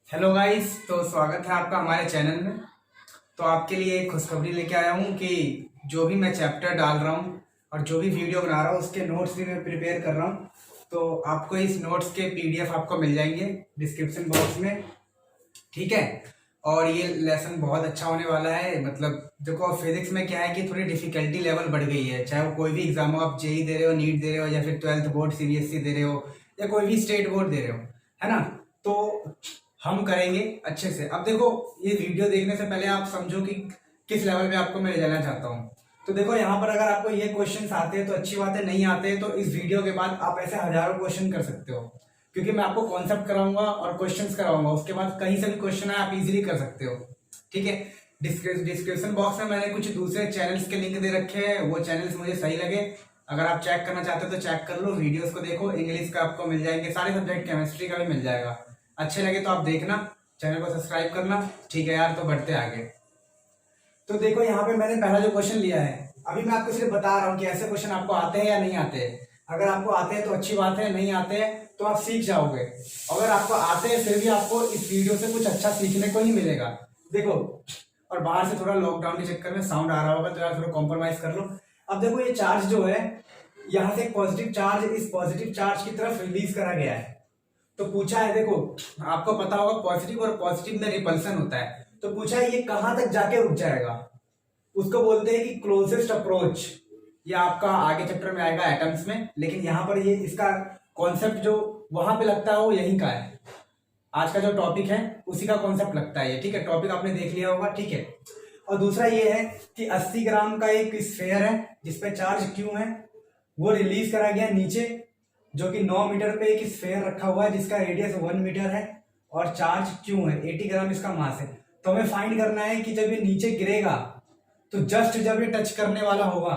Hello guys, तो स्वागत है आपका हमारे चैनल में। तो आपके लिए एक खुशखबरी लेके आया हूँ कि जो भी मैं चैप्टर डाल रहा हूँ और जो भी वीडियो बना रहा हूँ उसके नोट्स भी मैं प्रिपेयर कर रहा हूँ। तो आपको इस नोट्स के पीडीएफ आपको मिल जाएंगे डिस्क्रिप्शन बॉक्स में, ठीक है। और ये लेसन बहुत अच्छा होने वाला है। मतलब देखो, फिजिक्स में क्या है कि थोड़ी डिफिकल्टी लेवल बढ़ गई है। चाहे वो कोई भी एग्जाम हो, आप जेई दे रहे हो, नीट दे रहे हो, या फिर 12th बोर्ड सीबीएसई दे रहे हो, या कोई भी स्टेट बोर्ड दे रहे हो, है ना। तो हम करेंगे अच्छे से। अब देखो, ये वीडियो देखने से पहले आप समझो कि किस लेवल पे आपको मैं ले जाना चाहता हूँ। तो देखो, यहाँ पर अगर आपको ये क्वेश्चंस आते हैं तो अच्छी बात है, नहीं आते हैं तो इस वीडियो के बाद आप ऐसे हजारों क्वेश्चन कर सकते हो, क्योंकि मैं आपको कॉन्सेप्ट कराऊंगा और क्वेश्चंस कराऊंगा। उसके बाद कहीं से भी क्वेश्चन है आप इजीली कर सकते हो, ठीक है। डिस्क्रिप्शन बॉक्स में मैंने कुछ दूसरे चैनल्स के लिंक दे रखे हैं, वो चैनल्स मुझे सही लगे, अगर आप चेक करना चाहते हो तो चेक कर लो। वीडियोस को देखो, इंग्लिश का आपको मिल जाएंगे सारे सब्जेक्ट, केमिस्ट्री का भी मिल जाएगा। अच्छे लगे तो आप देखना, चैनल को सब्सक्राइब करना, ठीक है यार। तो बढ़ते आगे। तो देखो, यहाँ पे मैंने पहला जो क्वेश्चन लिया है, अभी मैं आपको सिर्फ बता रहा हूँ कि ऐसे क्वेश्चन आपको आते हैं या नहीं आते हैं। अगर आपको आते हैं तो अच्छी बात है, नहीं आते हैं तो आप सीख जाओगे। अगर आपको आते हैं फिर भी आपको इस वीडियो से कुछ अच्छा सीखने को ही मिलेगा। देखो, और बाहर से थोड़ा लॉकडाउन के चक्कर में साउंड आ रहा होगा तो यार थोड़ा कॉम्प्रोमाइज कर लो। अब देखो, ये चार्ज जो है, यहाँ से एक पॉजिटिव चार्ज इस पॉजिटिव चार्ज की तरफ रिलीज करा गया है। तो पूछा है, देखो आपको पता होगा पॉजिटिव और पॉजिटिव में रिपल्सन होता है। तो पूछा है ये कहां तक जाके रुक जाएगा। उसको बोलते हैं कि क्लोजेस्ट अप्रोच। ये आपका आगे चैप्टर में आएगा एटम्स में, लेकिन यहाँ पर ये इसका कॉन्सेप्ट जो वहां पे लगता है वो यहीं का है। आज का जो टॉपिक है उसी का कॉन्सेप्ट लगता है ये, ठीक है। टॉपिक आपने देख लिया होगा, ठीक है। और दूसरा ये है कि 80 ग्राम का एक स्फेयर है जिसपे चार्ज क्यू है, वो रिलीज करा गया नीचे, जो कि 9 मीटर पे एक स्फेयर रखा हुआ है जिसका रेडियस 1 मीटर है और चार्ज क्यू है, 80 ग्राम इसका मास है। तो हमें फाइंड करना है कि जब ये नीचे गिरेगा तो जस्ट जब ये टच करने वाला होगा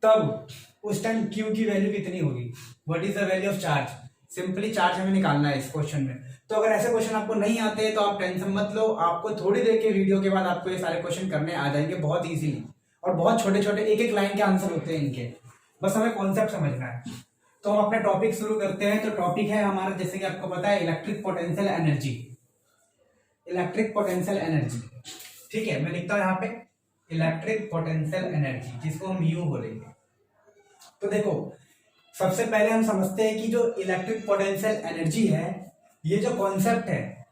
तब उस टाइम क्यू की वैल्यू कितनी होगी, what is the value of charge. Simply charge हमें निकालना है इस क्वेश्चन में। तो अगर ऐसे क्वेश्चन आपको नहीं आते तो आप टेंशन मत लो, आपको थोड़ी देर के वीडियो के बाद आपको ये सारे क्वेश्चन करने आ जाएंगे बहुत इजीली। और बहुत छोटे छोटे एक एक लाइन के आंसर होते हैं इनके, बस हमें कॉन्सेप्ट समझना है। तो हम अपने टॉपिक शुरू करते हैं। तो टॉपिक है हमारा, जैसे कि आपको पता है, electric potential energy. Electric potential energy, ठीक है। मैं लिखता हूं यहाँ पे इलेक्ट्रिक पोटेंशियल एनर्जी, जिसको हम यू बोलेंगे। तो देखो, सबसे पहले हम समझते हैं कि जो इलेक्ट्रिक पोटेंशियल एनर्जी है, ये जो कॉन्सेप्ट है,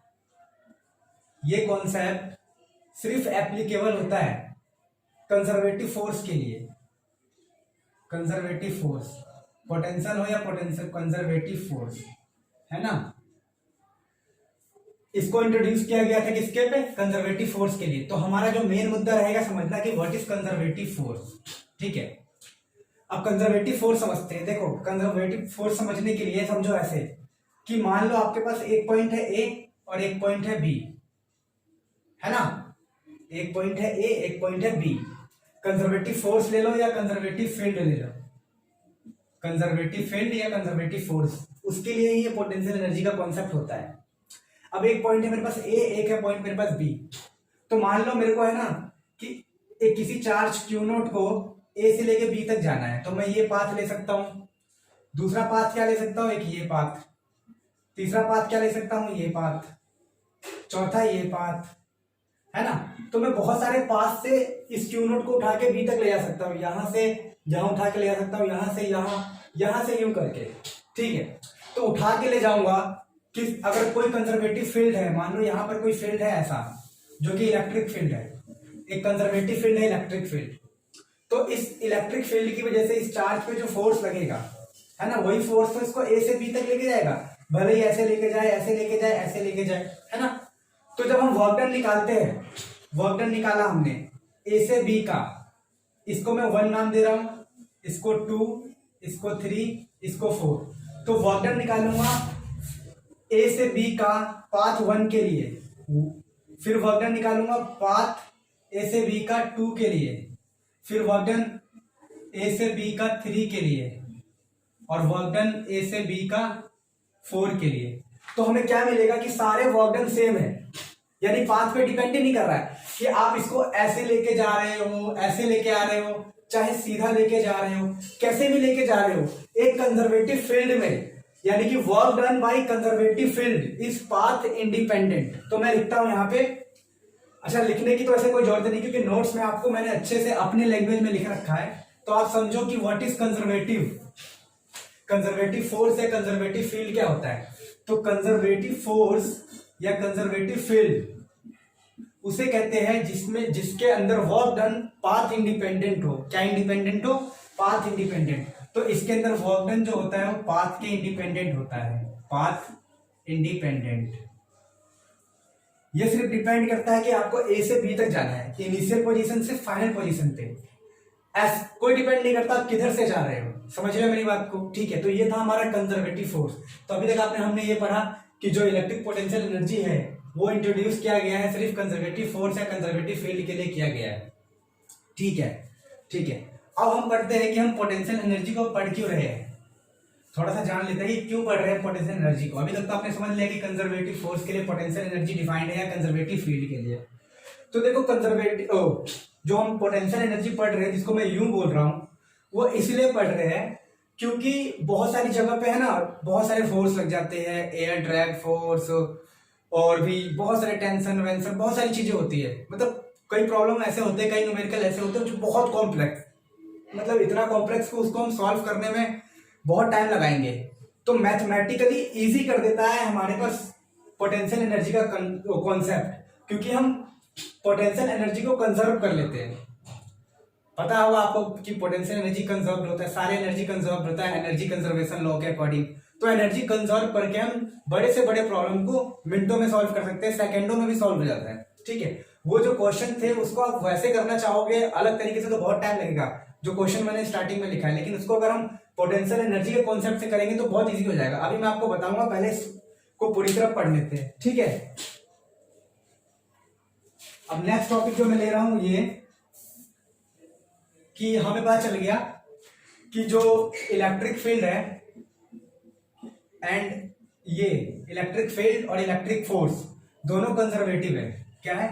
ये कॉन्सेप्ट सिर्फ एप्लीकेबल होता है कंजर्वेटिव फोर्स के लिए। कंजर्वेटिव फोर्स, पोटेंशियल हो या पोटेंशियल, कंजर्वेटिव फोर्स, है ना। इसको इंट्रोड्यूस किया गया था किसके पे, कंजर्वेटिव फोर्स के लिए। तो हमारा जो मेन मुद्दा रहेगा समझना कि व्हाट इज कंजर्वेटिव फोर्स, ठीक है। अब कंजर्वेटिव फोर्स समझते हैं। देखो, कंजर्वेटिव फोर्स समझने के लिए समझो ऐसे कि मान लो आपके पास एक पॉइंट है ए और एक पॉइंट है बी, है ना। एक पॉइंट है ए, एक पॉइंट है बी। कंजर्वेटिव फोर्स ले लो या कंजर्वेटिव फील्ड ले लो, कंजर्वेटिव फील्ड या कंजर्वेटिव फोर्स, उसके लिए ही ये पोटेंशियल एनर्जी का कॉन्सेप्ट होता है। अब एक पॉइंट है मेरे पास ए, एक है पॉइंट मेरे पास बी। तो मान लो मेरे को है ना कि एक किसी चार्ज क्यू नोट को ए से लेके बी तक जाना है, तो मैं ये पाथ ले सकता हूं। दूसरा पाथ क्या ले सकता हूं, एक ये पाथ। तीसरा पाथ क्या ले सकता हूं, ये पाथ। चौथा ये पाथ, है ना। तो मैं बहुत सारे पाथ से इस क्यू नोट को उठा के बी तक ले जा सकता हूं, यहां से जहां उठा के ले जा सकता हूं, यहां से यहां, यहां से यूं करके, ठीक है। तो उठा के ले जाऊंगा कि अगर कोई कंजर्वेटिव फील्ड है, मान लो यहां पर कोई फील्ड है ऐसा जो कि इलेक्ट्रिक फील्ड है, एक कंजर्वेटिव फील्ड है इलेक्ट्रिक फील्ड। तो इस इलेक्ट्रिक फील्ड की वजह से इस चार्ज पे जो फोर्स लगेगा, है ना, वही फोर्स तो इसको ए से बी तक लेके जाएगा, भले ही ऐसे लेके जाए, ऐसे लेके जाए, ऐसे लेके जाए, है ना। तो जब हम वर्क डन निकालते हैं, वर्क डन निकाला हमने ए से बी का, इसको मैं 1 नाम दे रहा हूं, इसको 2, इसको 3, इसको 4। तो वर्क डन निकालूंगा ए से बी का पाथ 1 के लिए, फिर वर्क डन निकालूंगा पाथ ए से बी का 2 के लिए, फिर वर्क डन ए से बी का 3 के लिए, और वर्क डन ए से बी का 4 के लिए। तो हमें क्या मिलेगा कि सारे वर्क डन सेम है, यानी पाथ पे डिपेंड ही नहीं कर रहा है कि आप इसको ऐसे लेके जा रहे हो, ऐसे लेके आ रहे हो, चाहे सीधा लेके जा रहे हो, कैसे भी लेके जा रहे हो। एक कंजर्वेटिव फील्ड में यानी कि work done by conservative field is path independent. तो मैं लिखता हूं यहां पे, अच्छा लिखने की तो ऐसे कोई जरूरत नहीं क्योंकि नोट्स में आपको मैंने अच्छे से अपने लैंग्वेज में लिख रखा है। तो आप समझो कि what is conservative, conservative force या कंजर्वेटिव फील्ड क्या होता है। तो कंजर्वेटिव फोर्स या कंजर्वेटिव फील्ड उसे कहते हैं जिसमें जिसके अंदर वर्क डन पाथ इंडिपेंडेंट हो। क्या इंडिपेंडेंट हो? Path independent. तो इसके अंदर वर्क डन जो होता है वो पाथ के इंडिपेंडेंट होता है, पाथ इंडिपेंडेंट। ये सिर्फ डिपेंड करता है कि आपको ए से बी तक जाना है, इनिशियल पोजीशन से फाइनल पोजीशन पे। कोई डिपेंड नहीं करता आप किधर से जा रहे हो। समझ रहे हो मेरी बात को? ठीक है, तो ये था हमारा कंजर्वेटिव फोर्स। तो अभी तक हमने ये पढ़ा कि जो इलेक्ट्रिक पोटेंशियल एनर्जी है वो इंट्रोड्यूस किया गया है सिर्फ कंजर्वेटिव फोर्स या कंजर्वेटिव फील्ड के लिए किया गया है। ठीक है, ठीक है। अब हम पढ़ते हैं कि हम पोटेंशियल एनर्जी को पढ़ क्यों रहे हैं। थोड़ा सा जान लेते हैं कि क्यों पढ़ रहे हैं पोटेंशियल एनर्जी को। अभी तक तो आपने समझ लिया कि कंजर्वेटिव फोर्स के लिए पोटेंशियल एनर्जी डिफाइंड है या कंजर्वेटिव फील्ड के लिए। तो देखो कंजर्वेटिव जो हम पोटेंशियल एनर्जी पढ़ रहे हैं, जिसको मैं यूं बोल रहा हूं, वो इसलिए पढ़ रहे हैं क्योंकि बहुत सारी जगह पे है ना, बहुत सारे फोर्स लग जाते हैं, एयर ड्रैग फोर्स और भी बहुत सारे टेंशन वेंशन, बहुत सारी चीजें होती है। मतलब कई प्रॉब्लम ऐसे होते हैं, कई न्यूमेरिकल ऐसे होते हैं जो बहुत कॉम्प्लेक्स, मतलब इतना कॉम्प्लेक्स को उसको हम सॉल्व करने में बहुत टाइम लगाएंगे। तो मैथमेटिकली इजी कर देता है हमारे पास पोटेंशियल एनर्जी का कॉन्सेप्ट, क्योंकि हम पोटेंशियल एनर्जी को कंजर्व कर लेते हैं। पता होगा आपको कि पोटेंशियल एनर्जी कंजर्व होता है, सारे एनर्जी कंजर्व होता है एनर्जी कंजर्वेशन लॉ के अकॉर्डिंग। तो एनर्जी कंजर्व करके हम बड़े से बड़े प्रॉब्लम को मिनटों में सॉल्व कर सकते हैं, सेकंडों में भी सॉल्व हो जाता है। ठीक है, वो जो क्वेश्चन थे उसको आप वैसे करना चाहोगे अलग तरीके से तो बहुत टाइम लगेगा, जो क्वेश्चन मैंने स्टार्टिंग में लिखा है, लेकिन उसको अगर हम पोटेंशियल एनर्जी के कॉन्सेप्ट से करेंगे तो बहुत इजी हो जाएगा। अभी मैं आपको बताऊंगा, पहले इसको पूरी तरह पढ़ लेते हैं। ठीक है, अब नेक्स्ट टॉपिक जो मैं ले रहा हूं ये कि हमें पता चल गया कि जो इलेक्ट्रिक फील्ड है एंड ये इलेक्ट्रिक फील्ड और इलेक्ट्रिक फोर्स दोनों कंजर्वेटिव है। क्या है?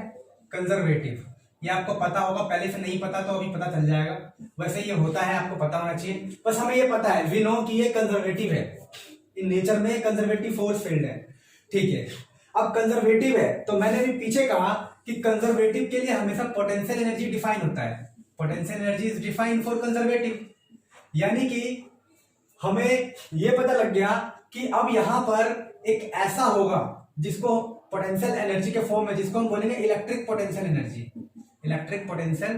कंजर्वेटिव। ये आपको पता होगा, पहले से नहीं पता तो अभी पता चल जाएगा। वैसे ये होता है, आपको पता होना चाहिए, बस हमें ये पता है, वी नो कि ये कंजर्वेटिव है, इन नेचर में कंजर्वेटिव फोर्स फील्ड है। ठीक है, अब कंजर्वेटिव है तो मैंने भी पीछे कहा कि कंजर्वेटिव के लिए हमेशा पोटेंशियल एनर्जी डिफाइन होता है। Potential energy is defined for conservative, यानी कि हमें यह पता लग गया कि अब यहां पर एक ऐसा होगा जिसको पोटेंशियल एनर्जी के फॉर्म में, जिसको हम बोलेंगे electric potential energy, electric potential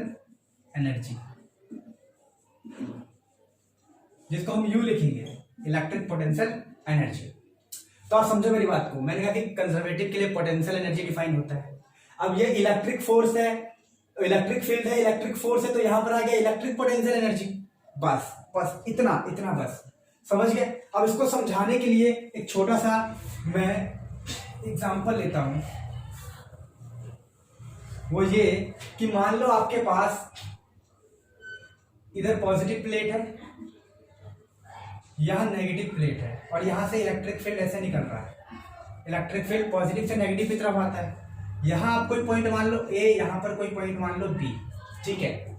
energy, जिसको हम यू लिखेंगे, इलेक्ट्रिक पोटेंशियल एनर्जी। तो आप समझो मेरी बात को, मैंने कहा कि कंजर्वेटिव के लिए पोटेंशियल एनर्जी डिफाइन होता है। अब ये इलेक्ट्रिक फोर्स है, इलेक्ट्रिक फील्ड है, इलेक्ट्रिक फोर्स है, तो यहां पर आ गया इलेक्ट्रिक पोटेंशियल एनर्जी। बस बस इतना इतना बस समझ गए। अब इसको समझाने के लिए एक छोटा सा मैं एग्जांपल लेता हूं, वो ये कि मान लो आपके पास इधर पॉजिटिव प्लेट है, यहां नेगेटिव प्लेट है और यहां से इलेक्ट्रिक फील्ड ऐसे निकल रहा है। इलेक्ट्रिक फील्ड पॉजिटिव से नेगेटिव की तरफ आता है। यहां आप कोई पॉइंट मान लो ए, यहां पर कोई पॉइंट मान लो बी। ठीक है,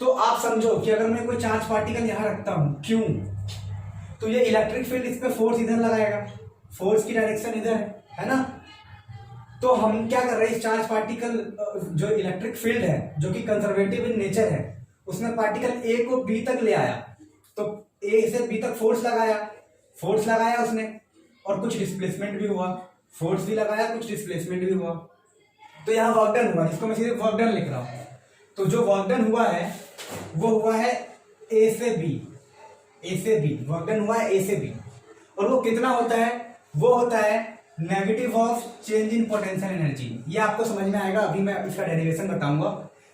तो आप समझो कि अगर मैं कोई चार्ज पार्टिकल यहां रखता हूं क्यों, तो ये इलेक्ट्रिक फील्ड इस पे फोर्स इधर लगाएगा, फोर्स की डायरेक्शन इधर है ना। तो हम क्या कर रहे हैं, इस चार्ज पार्टिकल जो इलेक्ट्रिक फील्ड है जो कि कंजर्वेटिव इन नेचर है, उसने पार्टिकल ए को बी तक ले आया, तो ए से बी तक फोर्स लगाया उसने, और कुछ डिस्प्लेसमेंट भी हुआ, फोर्स भी लगाया, कुछ डिस्प्लेसमेंट भी हुआ, तो यहाँ वर्क डन हुआ, जिसको मैं सीधे वर्क डन लिख रहा हूं। तो जो वर्क डन हुआ है वो हुआ है ए से बी, वर्क डन हुआ है ए से बी, और वो कितना होता है, वो होता है negative of change in potential energy. ये आपको समझ में आएगा, अभी मैं इसका डेरिवेशन बताऊंगा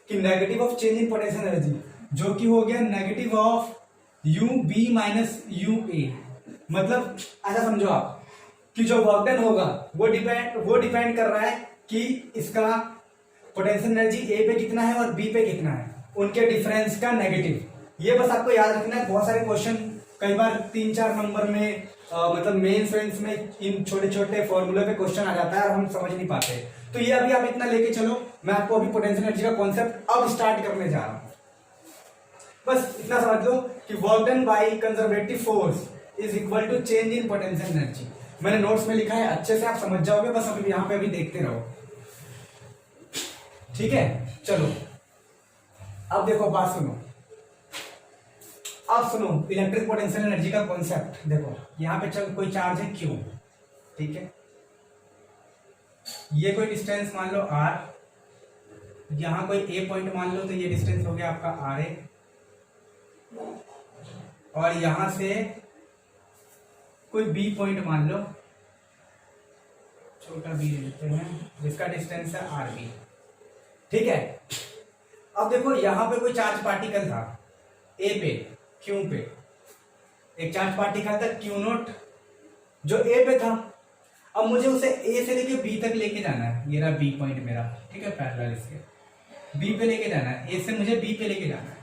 कि negative of change in potential energy जो कि हो गया negative of U B minus U A. मतलब ऐसा समझो आप कि जो वर्क डन होगा वो डिपेंड कर रहा है कि इसका पोटेंशियल एनर्जी ए पे कितना है और बी पे कितना है, उनके डिफरेंस का नेगेटिव। ये बस आपको याद रखना है। बहुत सारे क्वेश्चन कई बार 3-4 नंबर में मतलब मेंस में इन छोटे छोटे फॉर्मूले पे क्वेश्चन आ जाता है और हम समझ नहीं पाते। तो ये अभी आप इतना लेके चलो, मैं आपको अभी पोटेंशियल एनर्जी का कॉन्सेप्ट अब स्टार्ट करने जा रहा हूं। बस इतना समझ लो कि work done by conservative force is equal to change in potential energy. मैंने नोट्स में लिखा है, अच्छे से आप समझ जाओगे, बस अभी यहाँ पे अभी देखते रहो, ठीक है। चलो अब देखो, बात सुनो, अब सुनो इलेक्ट्रिक पोटेंशियल एनर्जी का कॉन्सेप्ट। देखो यहाँ पे चल कोई चार्ज है Q, ठीक है, ये कोई डिस्टेंस मान लो R, यहाँ कोई A पॉइंट मान लो, तो ये डिस्टेंस हो गया आपका RA, और यहां से कोई B पॉइंट मान लो, छोटा B लेते हैं, जिसका डिस्टेंस है RB, ठीक है। अब देखो यहाँ पे कोई चार्ज पार्टिकल था A पे, Q पे, एक चार्ज पार्टिकल था Q0 जो A पे था। अब मुझे उसे A से लेके B तक लेके जाना है, ये रहा B पॉइंट मेरा, ठीक है, पैरेलल इसके B पे लेके जाना है, A से मुझे B पे लेके जाना है।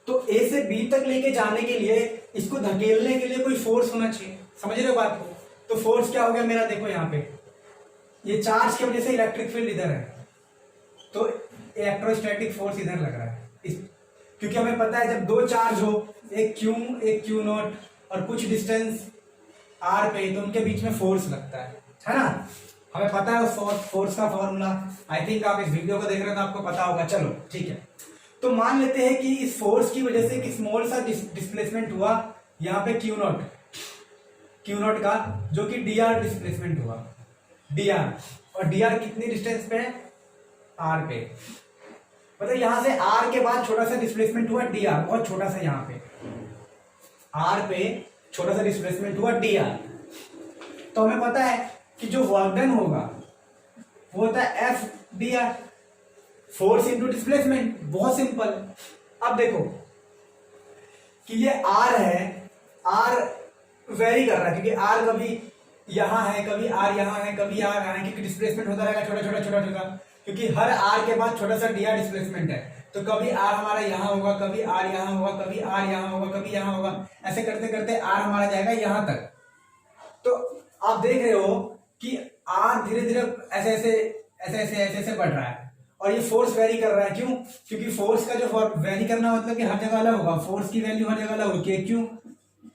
तो A से B तक लेके जाने के लिए, इसको धकेलने के लिए कोई फोर्स होना चाहिए, समझ रहे हो बात को। तो फोर्स क्या हो गया मेरा, देखो यहाँ पे ये चार्ज की वजह से इलेक्ट्रिक फील्ड इधर है, तो इलेक्ट्रोस्टैटिक फोर्स इधर लग रहा है क्योंकि हमें पता है जब दो चार्ज हो, एक Q एक Q0 और कुछ डिस्टेंस R पे, तो उनके बीच में फोर्स लगता है ना। हमें पता है उस फोर्स का फॉर्मूला, आई थिंक आप इस वीडियो को देख रहे हो तो आपको पता होगा। चलो ठीक है, तो मान लेते हैं कि इस फोर्स की वजह से एक स्मॉल सा डिस्प्लेसमेंट हुआ यहाँ पे Q0 का, जो कि dr डिस्प्लेसमेंट हुआ, dr, और dr कितनी डिस्टेंस पे है, r पे, मतलब यहां से r के बाद छोटा सा डिस्प्लेसमेंट हुआ dr, बहुत छोटा सा, यहाँ पे r पे छोटा सा डिस्प्लेसमेंट हुआ dr। तो हमें पता है कि जो वर्क डन होगा वो होता है F dr, force into displacement, बहुत सिंपल। अब देखो कि ये R है, R वेरी कर रहा है क्योंकि R कभी यहां है, कभी R यहां है, कभी R यहां है, क्योंकि डिस्प्लेसमेंट होता रहेगा छोटा छोटा छोटा छोटा, क्योंकि हर R के बाद छोटा सा dr डिस्प्लेसमेंट है। तो कभी R हमारा यहां होगा, कभी R यहां होगा, कभी R यहां होगा, कभी यहां होगा, ऐसे करते करते R हमारा जाएगा यहां तक। तो आप देख रहे हो कि R धीरे धीरे ऐसे ऐसे ऐसे ऐसे ऐसे ऐसे बढ़ रहा है, और ये फोर्स वेरी कर रहा है। क्यों? क्योंकि फोर्स का जो वेरी करना मतलब कि हर जगह अलग होगा, फोर्स की वैल्यू हर जगह अलग होगी, KQ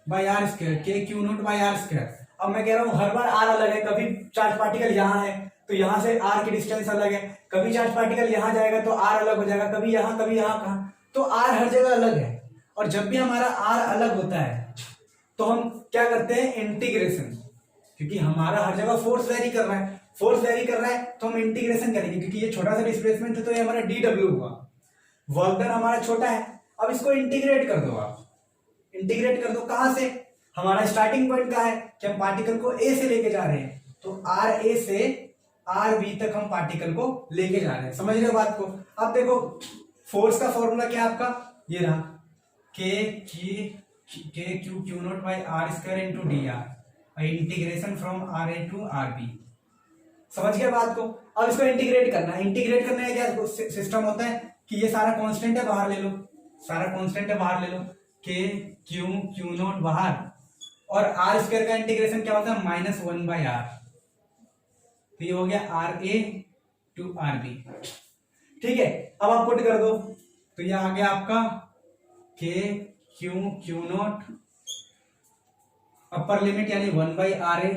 by R square, KQ0 by R square. अब मैं कह रहा हूं हर बार R अलग है, कभी चार्ज पार्टिकल यहाँ है तो यहाँ से R की डिस्टेंस अलग है, कभी चार्ज पार्टिकल यहाँ जाएगा तो R अलग हो जाएगा, कभी यहाँ कहाँ, तो R हर जगह अलग है। और जब भी हमारा R अलग होता है तो हम क्या करते हैं, इंटीग्रेशन, क्योंकि हमारा हर जगह फोर्स वेरी कर रहा है, फोर्स वेरी कर रहा है तो हम इंटीग्रेशन करेंगे, क्योंकि ये छोटा सा डिस्प्लेसमेंट है तो ये हमारा dw हुआ, वर्क डन हमारा छोटा है। अब इसको इंटीग्रेट कर दो, आप इंटीग्रेट कर दो, कहां से, हमारा स्टार्टिंग पॉइंट कहां है कि हम पार्टिकल को A से लेके जा रहे हैं, तो RA से RB तक हम पार्टिकल को लेके जा रहे हैं, समझ रहे हो बात को। अब देखो फोर्स का फॉर्मूला क्या है आपका, ये रहा KQ0 by R square into dr, integration from RA to RB, समझ गए बात को। अब इसको इंटीग्रेट करना है, इंटीग्रेट करने का क्या सिस्टम होता है कि ये सारा कांस्टेंट है बाहर ले लो, सारा कांस्टेंट है बाहर ले लो, Q0 बाहर, और R स्क्वायर का इंटीग्रेशन क्या होता है, -1 बाई आर, तो ये हो गया RA टू RB, ठीक है। अब आप पुट कर दो तो ये आ गया आपका KQ0 अपर लिमिट यानी 1 by RA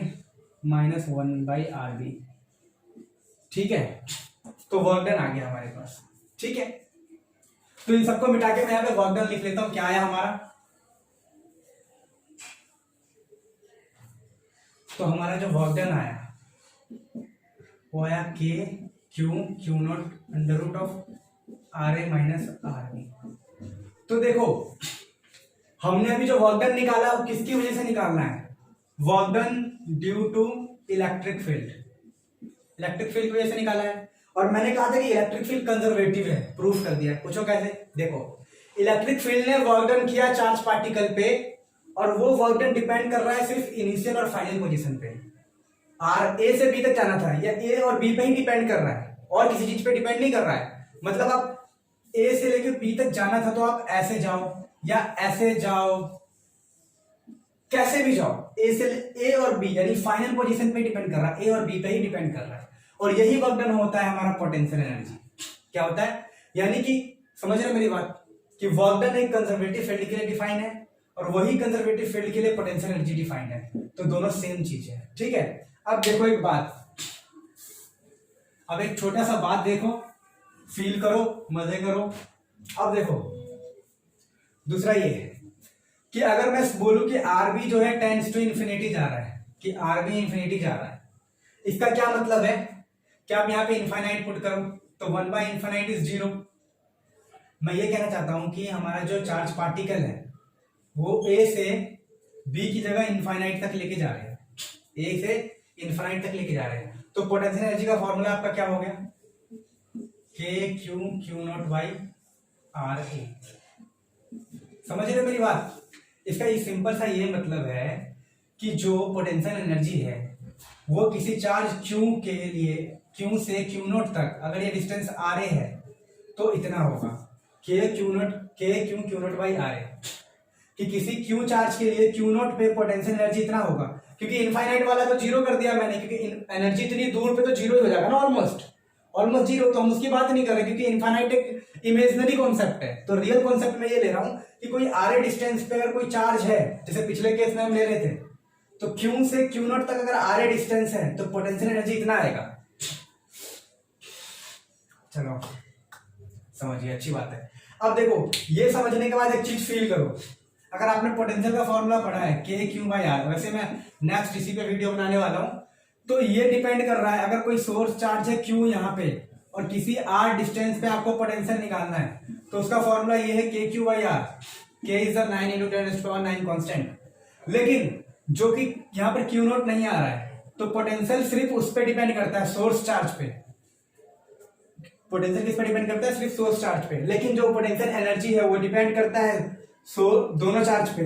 minus 1 by RB, ठीक है। तो वर्क डन आ गया हमारे पास, ठीक है। तो इन सबको मिटा के मैं यहाँ पे वर्क डन लिख लेता हूं, क्या आया हमारा, तो हमारा जो वर्क डन आया वो आया KQ0 under root of RA minus RB। तो देखो हमने अभी जो वर्क डन निकाला वो किसकी वजह से निकालना है, work done due to electric field, electric field की वजह से निकाला है। और मैंने कहा था कि इलेक्ट्रिक फील्ड कंजर्वेटिव है, प्रूफ कर दिया। पूछो कैसे, देखो इलेक्ट्रिक फील्ड ने वर्क डन किया चार्ज पार्टिकल पे, और वो वर्क डन डिपेंड कर रहा है सिर्फ इनिशियल और फाइनल पोजीशन पे। A से B तक जाना था, या A और B पे ही डिपेंड कर रहा है, और किसी चीज पे डिपेंड नहीं कर रहा है। मतलब आप A से लेकर B तक जाना था तो आप ऐसे जाओ या ऐसे जाओ, कैसे भी जाओ, A और B यानी फाइनल पोजीशन पे डिपेंड कर रहा है, A और B पे ही डिपेंड कर रहा है। और यही वर्क डन होता है हमारा पोटेंशियल एनर्जी। क्या होता है, यानी कि समझ रहे हो मेरी बात, कि वर्क डन एक कंजर्वेटिव फील्ड के लिए डिफाइन है, और वही कंजर्वेटिव फील्ड के लिए पोटेंशियल एनर्जी डिफाइंड है। तो दोनों सेम चीज है, ठीक है। अब देखो एक बात, अब एक छोटा सा बात देखो, फील करो, मजे करो। अब देखो दूसरा ये है कि अगर मैं बोलूं कि आरबी जो है टेंड्स टू इन्फिनिटी जा रहा है, कि आरबी इन्फिनिटी जा रहा है, इसका क्या मतलब है कि आप यहां पे इनफाइनाइट पुट करो तो 1/इनफाइनाइट इज 0। मैं ये कहना चाहता हूं कि हमारा जो चार्ज पार्टिकल है वो ए से बी की जगह इनफाइनाइट तक लेके जा रहे हैं, ए से इनफाइनाइट तक लेके जा रहे हैं। तो पोटेंशियल एनर्जी का फॉर्मूला आपका क्या हो गया, K Q Q not by R A. समझ रहे हो मेरी बात? इसका ये सिंपल सा ये मतलब है कि जो पोटेंशियल एनर्जी है वो किसी चार्ज क्यू के लिए, क्यू से क्यू नॉट तक अगर ये डिस्टेंस आर ए है तो इतना होगा, K Q Q not by R A. कि किसी क्यू चार्ज के लिए क्यू नॉट पे पोटेंशियल एनर्जी इतना होगा, क्योंकि इनफाइनाइट वाला तो जीरो कर दिया मैंने, क्योंकि एनर्जी इतनी दूर पे तो जीरो ही हो जाएगा ना, ऑलमोस्ट जीरो। तो हम उसकी बात नहीं कर रहे क्योंकि इनफाइनाइट एक इमेजिनरी कॉन्सेप्ट है। तो रियल कॉन्सेप्ट में ये ले रहा हूं कि कोई आर ए डिस्टेंस पे अगर कोई चार्ज है, जैसे पिछले केस में हम ले रहे थे, तो क्यू से क्यू नॉट तक अगर आर ए डिस्टेंस है तो पोटेंशियल एनर्जी इतना आएगा। चलो समझिए, अच्छी बात है। अब देखो ये समझने के बाद एक चीज फील करो, अगर आपने पोटेंशियल का फॉर्मूला पढ़ा है के क्यू बाई आर, वैसे मैं नेक्स्ट इसी पे वीडियो बनाने वाला हूं, तो ये डिपेंड कर रहा है अगर कोई सोर्स चार्ज है क्यू यहाँ पे और किसी आर डिस्टेंस पे आपको पोटेंशियल निकालना है तो उसका फॉर्मूला ये है के क्यू बाई आर। के इज द 9 × 10⁹ कांस्टेंट। लेकिन जो कि यहाँ पर क्यू नॉट नहीं आ रहा है तो पोटेंशियल सिर्फ उस पर डिपेंड करता है, सोर्स चार्ज पे। पोटेंशियल किस पे डिपेंड करता है? सिर्फ सोर्स चार्ज पे। लेकिन जो पोटेंशियल एनर्जी है वो डिपेंड करता है दोनों चार्ज पे।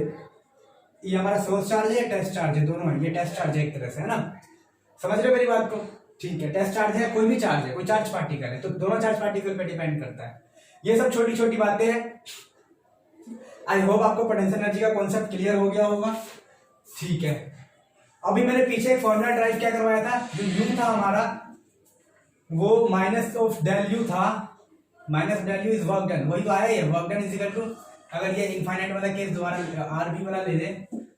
ये हमारा सोर्स चार्ज है, टेस्ट चार्ज है, दोनों है। ये टेस्ट चार्ज है एक तरह से, है ना? समझ रहे हो मेरी बात को? ठीक है, टेस्ट चार्ज है, कोई भी चार्ज है, कोई चार्ज पार्टिकल है, तो दोनों चार्ज पार्टिकल पे डिपेंड करता है। ये सब छोटी छोटी बातें हैं। आई होप आपको पोटेंशियल एनर्जी का कॉन्सेप्ट क्लियर हो गया होगा। ठीक है, अभी मैंने पीछे एक फॉर्मूला ड्राइव क्या करवाया था, जो यू था हमारा वो माइनस ऑफ डेल यू था, minus del U is work done, वही तो आया है, work done is equal to, अगर ये इनफाइनाइट वाला केस दोबारा आर बी वाला ले ले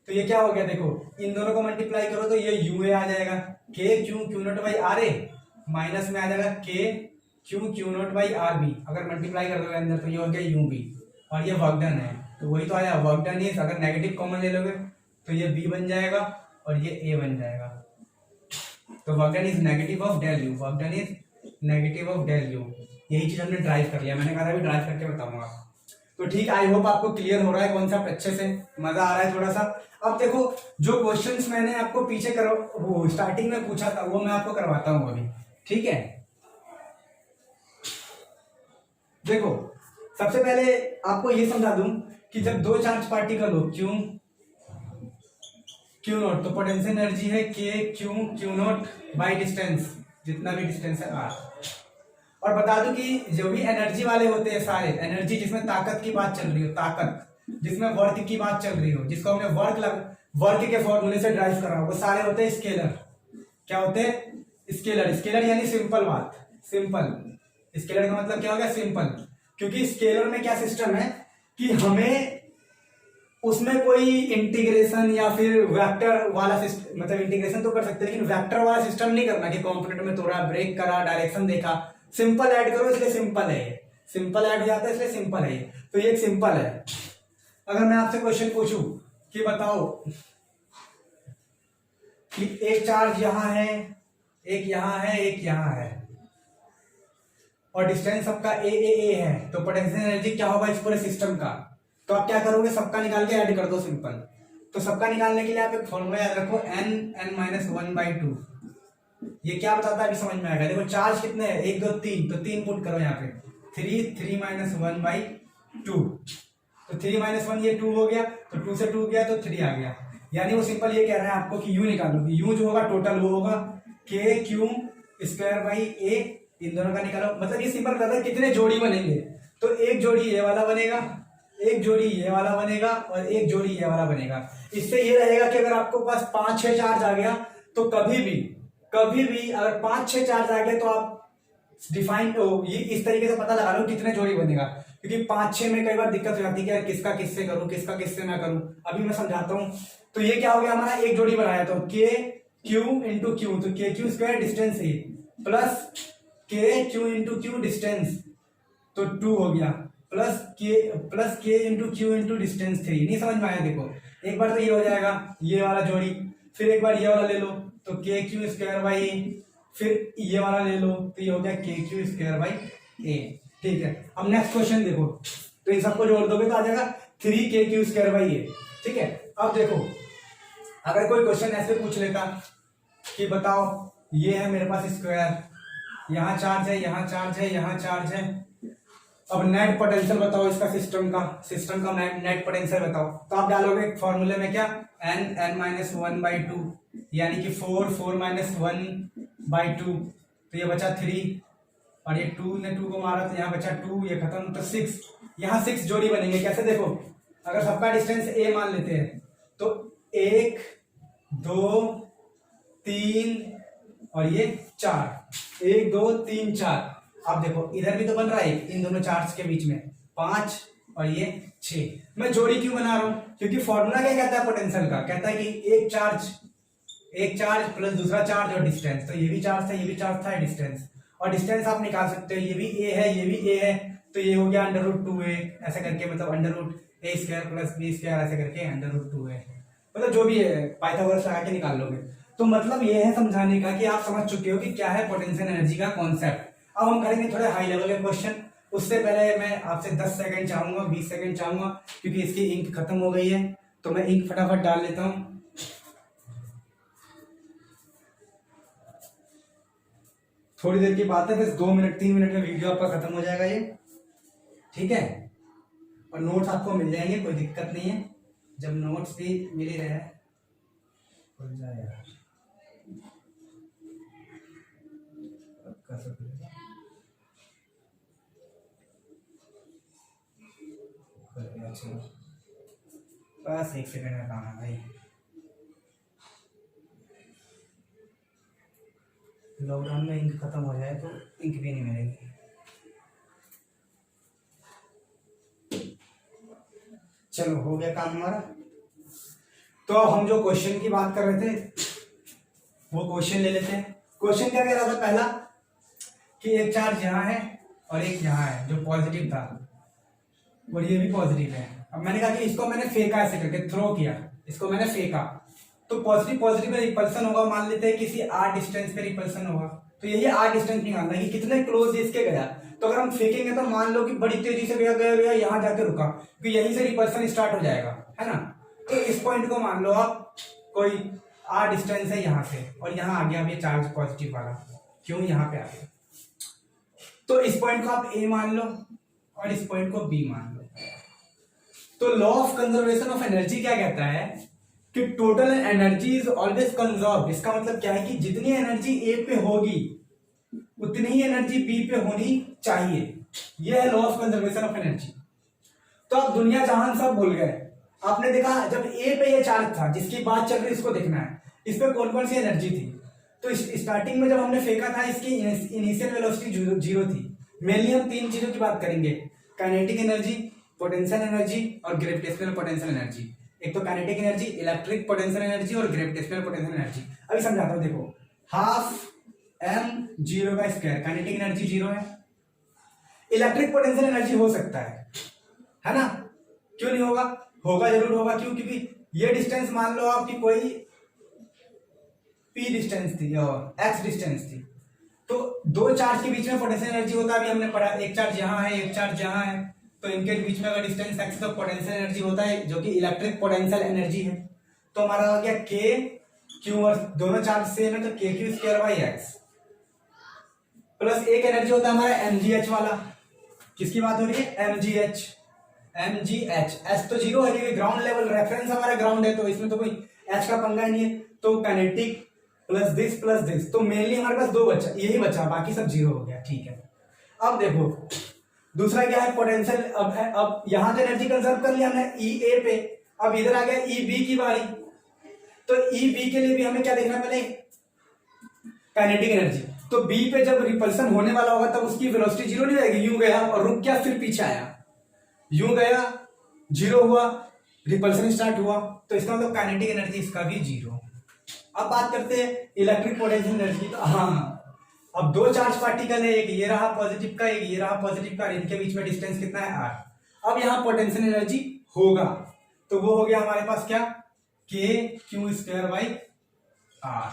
तो ये क्या हो गया, देखो इन दोनों को मल्टीप्लाई करो तो ये यू ए आ जाएगा, K Q Q not by R A, minus में आ जाएगा K Q Q not by R B, अगर मल्टीप्लाई कर दोगे अंदर तो ये हो गया यू बी, और ये वर्क डन है तो वही तो आया, वर्क डन इज, अगर नेगेटिव कॉमन ले लोगे तो ये बी बन जाएगा और ये ए बन जाएगा। तो work done is negative of del U, work done is negative of del U. यही चीज हमने ड्राइव कर लिया, मैंने कहा था अभी ड्राइव करके बताऊंगा। तो ठीक, आई होप आपको क्लियर हो रहा है कॉन्सेप्ट अच्छे से, मजा आ रहा है थोड़ा सा। अब देखो जो क्वेश्चंस मैंने आपको पीछे वो स्टार्टिंग में पूछा था वो मैं आपको करवाता हूं अभी, ठीक है? देखो सबसे पहले आपको ये समझा दूं कि जब दो चार्ज पार्टिकल हो क्यू क्यू नॉट, तो पोटेंशियल एनर्जी है के Q Q not by distance, जितना भी डिस्टेंस है आर। और बता दूं कि जो भी एनर्जी वाले होते हैं सारे, एनर्जी जिसमें ताकत की बात चल रही हो, ताकत जिसमें वर्क की बात चल रही हो, जिसको हमने वर्क के फॉर्मूले से ड्राइव कर रहा हो, वो सारे होते हैं स्केलर। क्या होते हैं? स्केलर। स्केलर यानी सिंपल बात, सिंपल। स्केलर का मतलब क्या हो गया? सिंपल। क्योंकि स्केलर में क्या सिस्टम है कि हमें उसमें कोई इंटीग्रेशन या फिर वेक्टर वाला सिस्टम, मतलब इंटीग्रेशन तो कर सकते हैं लेकिन वेक्टर वाला सिस्टम नहीं करना कि कंपोनेंट में तोड़ा, ब्रेक करा, डायरेक्शन देखा। सिंपल ऐड करो इसलिए सिंपल है, सिंपल ऐड हो जाता है इसलिए सिंपल है। तो ये एक सिंपल है। अगर मैं आपसे क्वेश्चन पूछूं कि बताओ कि एक चार्ज यहां है, एक यहां है, एक यहां है और डिस्टेंस सबका ए है, तो पोटेंशियल एनर्जी क्या होगा इस पूरे सिस्टम का? तो आप क्या करोगे? सबका निकाल के ऐड कर दो, सिंपल। तो सबका निकालने के लिए आप एक फॉर्मूला याद रखो, n(-1/2)। ये क्या बताता है अभी समझ में आएगा। देखो चार्ज कितने हैं, 1 2 3, तो 3 पुट करो यहाँ पे, 3 तो 3 - 1 ये 2 हो गया, तो 2 से 2 गया तो 3 आ गया। यानी वो सिंपल ये कह रहा है आपको कि यू निकालो, कि यू जो होगा टोटल वो होगा के क्यू स्क्वायर बाई ए, इन दोनों का निकालो। मतलब ये सिंपल कहता है कितने जोड़ी बनेंगे, तो एक जोड़ी ये वाला बनेगा, एक जोड़ी ये वाला बनेगा और एक जोड़ी ये वाला बनेगा। इससे ये रहेगा कि अगर आपको पास 5-6 चार्ज आ गया तो कभी भी अगर 5-6 चार्ज आ गया तो आप डिफाइन ये इस तरीके से पता लगा लो कितने जोड़ी बनेगा, क्योंकि 5-6 में कई बार दिक्कत हो जाती है कि यार किसका किससे करूं, किसका किससे ना करूं। अभी मैं समझाता हूं। तो ये क्या हो गया हमारा, एक जोड़ी बनाया तो के क्यू इंटू क्यू, तो के क्यू स्क्वायर डिस्टेंस है plus K Q into Q distance तो 2 हो गया, प्लस के इंटू क्यू इंटू डिस्टेंस 3। नहीं समझ में आया? देखो एक बार तो ये हो जाएगा ये वाला जोड़ी, फिर एक बार ये वाला ले लो तो के क्यू स्क्वायर बाई ए, फिर ये वाला ले लो तो ये हो गया के क्यू स्क्वायर बाई ए। ठीक है, अब नेक्स्ट क्वेश्चन देखो, तो इन सबको जोड़ दोगे तो आ जाएगा 3 के क्यू स्क्वायर बाई ए। ठीक है, अब देखो अगर कोई क्वेश्चन ऐसे पूछ लेता कि बताओ ये है मेरे पास स्क्वायर, यहाँ चार्ज है, यहाँ चार्ज है, यहाँ चार्ज है, अब नेट पोटेंशियल बताओ इसका, सिस्टम का नेट पोटेंशियल बताओ। तो आप डालोगे फॉर्मूले में क्या, n माइनस 1/2 यानी कि 4 माइनस 1/2, तो ये बचा 3 और ये 2 ने 2 को मारा तो यहाँ बचा 2, ये खत्म, तो 6। यहाँ 6 जोड़ी बनेंगे। कैसे? देखो अगर सबका डिस्टेंस a मान लेते हैं तो 1 2 3 और ये 4, 1 2 3 4। अब देखो इधर भी तो बन रहा है इन दोनों चार्ज के बीच में 5 और ये 6। मैं जोड़ी क्यों बना रहा हूं? क्योंकि फॉर्मूला क्या कहता है पोटेंशियल का, कहता है कि एक चार्ज प्लस दूसरा चार्ज और डिस्टेंस, तो ये भी चार्ज था, ये भी चार्ज था, डिस्टेंस, और डिस्टेंस आप निकाल सकते हो, ये भी a है, ये भी a है, तो ये हो गया √2a ऐसे करके, मतलब √a² प्लस b² ऐसे करके √2a, मतलब जो भी है पाइथागोरस लगा के निकाल लोगे। तो मतलब ये है समझाने का कि आप समझ चुके हो कि क्या है पोटेंशियल एनर्जी का कॉन्सेप्ट। अब हम करेंगे थोड़े हाई लेवल के क्वेश्चन। उससे पहले मैं आपसे 10 सेकंड चाहूंगा, 20 सेकंड चाहूंगा, क्योंकि इसकी इंक खत्म हो गई है, तो मैं इंक फटाफट डाल लेता हूं। थोड़ी देर की बात है, बस 2 मिनट 3 मिनट में वीडियो आपका खत्म हो जाएगा ये। ठीक है, और नोट्स आपको मिल जाएंगे, कोई दिक्कत नहीं है, जब नोट्स भी मिल ही रहे खुल जाए यार। बस 1 सेकंड में काम है भाई। लॉकडाउन में इंक खत्म हो जाए तो इंक भी नहीं मिलेगी। चलो हो गया काम हमारा। तो अब हम जो क्वेश्चन की बात कर रहे थे वो क्वेश्चन ले लेते हैं। क्वेश्चन क्या कह रहा था पहला, कि एक चार्ज यहाँ है और एक यहाँ है जो पॉजिटिव था और ये भी पॉजिटिव है। अब मैंने कहा कि इसको मैंने फेंका, ऐसे करके थ्रो किया, इसको मैंने फेंका, तो पॉजिटिव में रिपल्सन होगा, मान लेते हैं किसी r डिस्टेंस पे रिपल्सन होगा, तो यही r डिस्टेंस निकालना है कि कितने क्लोज इसके गया। तो अगर हम फेंकेंगे तो मान लो कि बड़ी तेजी से गया यहाँ जाके रुका, क्योंकि यहीं से रिपल्सन स्टार्ट हो जाएगा, है ना। तो इस पॉइंट को मान लो आप, कोई r डिस्टेंस है यहाँ से और यहाँ आ गया अब ये चार्ज पॉजिटिव वाला, क्यों यहाँ पे आ गया, तो इस पॉइंट को आप a मान लो और इस पॉइंट को b मान लो। तो law of conservation of energy क्या कहता है कि total energy is always conserve. इसका मतलब क्या है कि जितनी एनर्जी ए पे होगी उतनी ही एनर्जी बी पे होनी चाहिए। यह है law of conservation of energy. तो आप दुनिया जहान सब भूल गए। आपने देखा जब ए पे ये चार्ज था जिसकी बात चल रही इसको देखना है, इस पे कौन कौन सी एनर्जी थी। तो स्टार्टिंग में जब हमने फेंका था इसकी इनिशियल वेलोसिटी 0 थी। मेनली हम 3 चीजों की बात करेंगे, काइनेटिक एनर्जी, पोटेंशियल एनर्जी और ग्रेविटेशनल पोटेंशियल एनर्जी। एक तो kinetic energy, electric potential energy और ग्रेविटेशनल पोटेंशियल एनर्जी। अभी समझाता हूं, देखो हाफ m0 का स्क्वायर, काइनेटिक एनर्जी 0 है। इलेक्ट्रिक पोटेंशियल एनर्जी हो सकता है ना, क्यों नहीं होगा, होगा जरूर होगा। क्यों? क्योंकि ये डिस्टेंस मान लो आपकी कोई p डिस्टेंस थी और x डिस्टेंस थी, तो 2 चार्ज के बीच में पोटेंशियल एनर्जी होता है। अभी हमने पढ़ा, एक चार्ज यहाँ है, एक चार्ज यहाँ है, तो इनके बीच में अगर डिस्टेंस x तो पोटेंशियल एनर्जी होता है जो कि इलेक्ट्रिक पोटेंशियल एनर्जी है। तो हमारा हो गया k q, और दोनों चार्ज सेम है तो k q square by x, plus एक एनर्जी होता है हमारा mgh वाला। किसकी बात हो रही है? mgh। s तो 0 है क्योंकि ग्राउंड लेवल रेफरेंस हमारा ग्राउंड है, तो इसमें तो कोई h का पंगा नहीं है। तो काइनेटिक प्लस दिस, तो मेनली हमारे पास 2 बचा, यही बचा, बाकी सब 0 हो गया। ठीक है, अब देखो दूसरा क्या है, पोटेंशियल। अब यहां तो एनर्जी कंजर्व कर लिया हमने EA पे, अब इधर आ गया EB की बारी। तो EB के लिए भी हमें क्या देखना, पहले काइनेटिक एनर्जी। तो बी पे जब रिपल्सन होने वाला होगा तब उसकी वेलोसिटी जीरो नहीं रहेगी, यूं गया और रुक गया फिर पीछे आया, यूं गया जीरो हुआ, रिपल्सन स्टार्ट हुआ, तो इसका मतलब काइनेटिक एनर्जी इसका भी जीरो। अब बात करते हैं इलेक्ट्रिक पोटेंशियल एनर्जी। तो हाँ, अब दो चार्ज पार्टिकल है, एक ये रहा पॉजिटिव का, एक ये रहा पॉजिटिव का, इनके बीच में डिस्टेंस कितना है आर। अब यहाँ पोटेंशियल एनर्जी होगा तो वो हो गया हमारे पास क्या, के क्यू स्क्वायर बाई आर,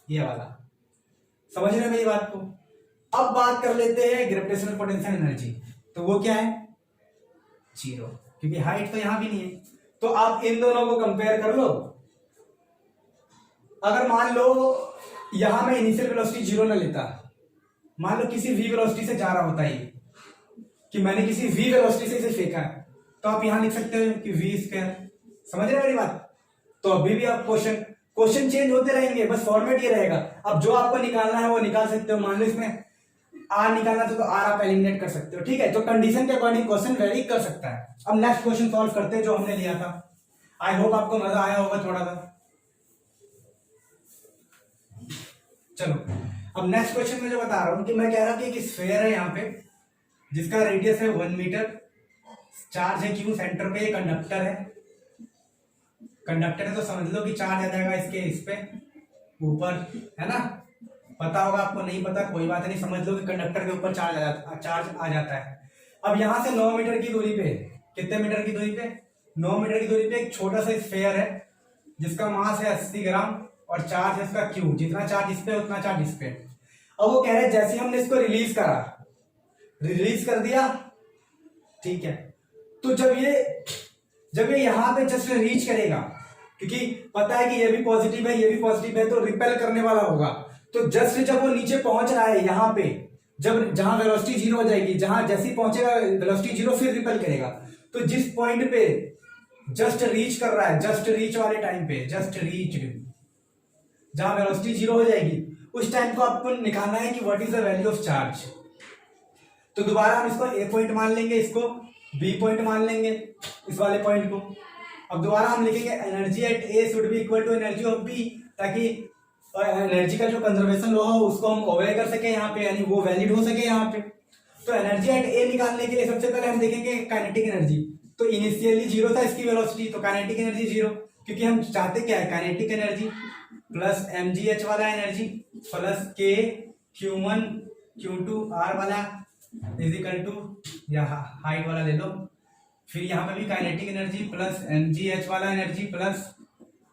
ये वाला। समझ रहे हैं मेरी बात को। अब बात कर लेते हैं ग्रेविटेशनल पोटेंशियल एनर्जी, तो वो क्या है, जीरो, क्योंकि हाइट तो यहां भी नहीं है। तो आप इन दोनों को कंपेयर कर लो। अगर मान लो यहां मैं इनिशियल वेलोसिटी जीरो ना लेता, मान लो किसी v वेलोसिटी से जा रहा होता है, कि मैंने किसी v वेलोसिटी से इसे फेंका है, तो आप यहां लिख सकते हो कि v स्क्वायर। समझ रहे हैं मेरी बात। तो अभी भी आप क्वेश्चन चेंज होते रहेंगे, बस फॉर्मेट ये रहेगा। अब जो आपको निकालना है वो निकाल सकते हो। मान लो इसमें आर निकालना तो आर आप एलिमिनेट कर सकते हो, ठीक है। तो कंडीशन के अकॉर्डिंग क्वेश्चन वेरी कर सकता है। अब नेक्स्ट क्वेश्चन सॉल्व करते हैं जो हमने लिया था। आई होप आपको मजा आया होगा थोड़ा सा। चलो अब नेक्स्ट क्वेश्चन में जो बता रहा हूं कि मैं कह रहा हूं कि एक स्फीयर है यहाँ पे जिसका रेडियस है 1 मीटर, चार्ज है क्यू, सेंटर पे कंडक्टर है। कंडक्टर है तो समझ लो कि चार्ज आ जाएगा इसके इस पे ऊपर, है ना। पता होगा आपको, नहीं पता कोई बात नहीं, समझ लो कि कंडक्टर के ऊपर चार्ज आ जाता है। अब यहां से 9 मीटर की दूरी पे, कितने मीटर की दूरी पे, 9 मीटर की दूरी पे एक छोटा सा स्फीयर है जिसका मास है 80 ग्राम और चार्ज है इसका क्यू, जितना चार्ज इस पे उतना चार्ज इस पे। अब वो कह रहे हैं जैसे हमने इसको रिलीज कर दिया, ठीक है, तो जब ये यहां पे जस्ट रीच करेगा, क्योंकि पता है कि ये भी पॉजिटिव है ये भी पॉजिटिव है, तो रिपेल करने वाला होगा। तो जस्ट जब वो नीचे पहुंच रहा है यहां पे, जब जहां वेलोसिटी जीरो हो जाएगी, जहां जैसे ही पहुंचेगा वेलोसिटी जीरो फिर रिपेल करेगा। तो जिस पॉइंट पे जस्ट रीच कर रहा है, जस्ट रीच वाले टाइम पे, जस्ट रीच जहां वेलोसिटी जीरो हो जाएगी उस टाइम को आपको निकालना है कि what is the value of charge. तो दोबारा हम इसको ए पॉइंट मान लेंगे, इसको बी पॉइंट मान लेंगे, इस वाले पॉइंट को। अब दोबारा हम लिखेंगे energy at A should be equal to energy of B, ताकि एनर्जी का जो कंजर्वेशन लॉ हो उसको हम ओबे कर सके यहाँ पे, यानी वो वैलिड हो सके यहाँ पे। तो एनर्जी एट ए निकालने के लिए सबसे पहले हम देखेंगे काइनेटिक एनर्जी। तो इनिशियली जीरो था इसकी वेलोसिटी, तो काइनेटिक एनर्जी जीरो, क्योंकि हम चाहते क्या है, काइनेटिक एनर्जी प्लस mgh वाला energy plus k q1 q2 r वाला इजिकल टू या हाइट वाला ले लो, फिर यहाँ पे भी काइनेटिक एनर्जी प्लस mgh वाला energy plus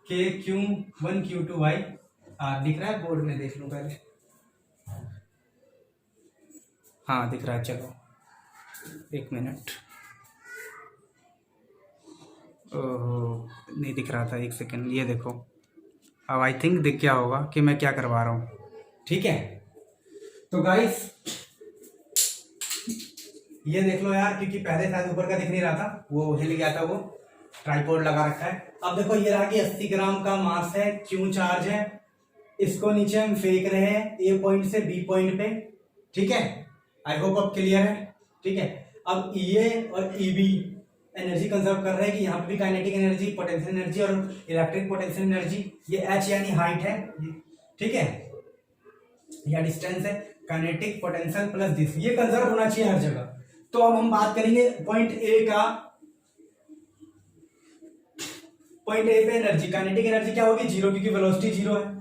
k q1 q2 y दिख रहा है बोर्ड में, देख लो पहले। हाँ दिख रहा है, चलो एक मिनट, ओह नहीं दिख रहा था, एक सेकेंड, ये देखो अब आई थिंक दिख गया होगा कि मैं क्या करवा रहा हूँ, ठीक है। तो गाइस ये देख लो यार, क्योंकि पहले शायद ऊपर का दिख नहीं रहा था, वो हिल गया था, वो ट्राइपॉड लगा रखा है। अब देखो ये रहा कि 80 ग्राम का मास है, क्यू चार्ज है, इसको नीचे हम फेंक रहे हैं ए पॉइंट से बी पॉइंट पे, ठीक है। आई होप अब क्लियर है, ठीक है। अब ए और ईबी एनर्जी कंजर्व कर रहे हैं कि यहाँ पे भी काइनेटिक एनर्जी, पोटेंशियल एनर्जी और इलेक्ट्रिक पोटेंशियल एनर्जी, ये एच यानी हाइट है, ठीक है, या डिस्टेंस है, काइनेटिक पोटेंशियल प्लस दिस, ये कंजर्व होना चाहिए हर जगह। तो अब हम बात करेंगे पॉइंट ए का। पॉइंट ए पे एनर्जी, काइनेटिक एनर्जी क्या होगी, जीरो, क्योंकि वेलोसिटी जीरो है।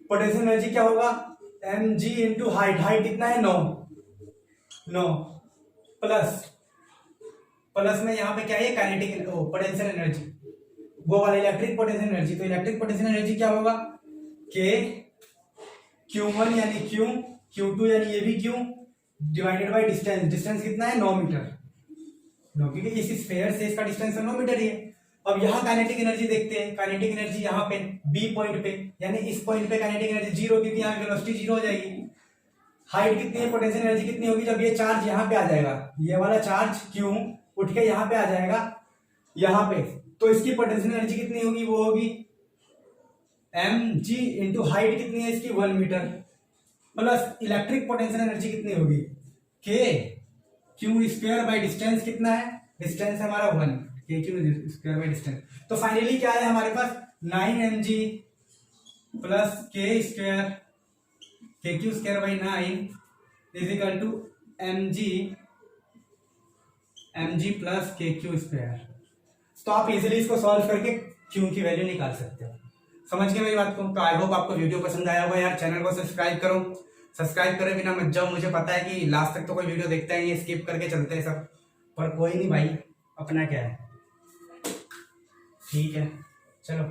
पोटेंशियल एनर्जी क्या होगा, M G into height, height कितना है 9 प्लस में यहाँ पे क्या है काइनेटिक पोटेंशियल एनर्जी, वो वाला इलेक्ट्रिक पोटेंशियल एनर्जी। तो इलेक्ट्रिक पोटेंशियल एनर्जी क्या होगा, के q1 यानी q, q2 यानी ये भी q divided by distance. Distance कितना है 9 मीटर, क्योंकि इस स्फीयर से इसका डिस्टेंस 9 मीटर ही है। अब यहाँ काइनेटिक एनर्जी देखते हैं, काइनेटिक एनर्जी यहाँ पे बी पॉइंट पे, यानी इस पॉइंट पे काइनेटिक एनर्जी जीरो, क्योंकि यहाँ वेलोसिटी जीरो हो जाएगी। हाइट कितनी है, पोटेंशियल एनर्जी कितनी होगी, जब ये चार्ज यहाँ पे आ जाएगा, ये वाला चार्ज क्यू उठ के यहाँ पे आ जाएगा यहाँ पे, तो इसकी पोटेंशियल एनर्जी कितनी होगी, वो होगी एम जी इंटू हाइट कितनी है इसकी 1 meter, plus electric potential energy कितनी होगी, के क्यू स्क्वायर बाय डिस्टेंस कितना है, डिस्टेंस है हमारा 1, K Q square by distance. तो फाइनली क्या है हमारे पास 9 mg plus K K Q square by 9 is equal to M G plus K Q square. तो आप इजीली इसको सॉल्व करके क्यू की वैल्यू निकाल सकते हो। समझ गए मेरी बात को? तो आई होप आपको वीडियो पसंद आया होगा यार। चैनल को सब्सक्राइब करो, सब्सक्राइब करे बिना मत जाओ। मुझे पता है कि लास्ट तक तो कोई वीडियो देखता ही नहीं, स्किप करके चलते हैं सब, पर कोई नहीं भाई, अपना क्या है। ठीक है, चलो।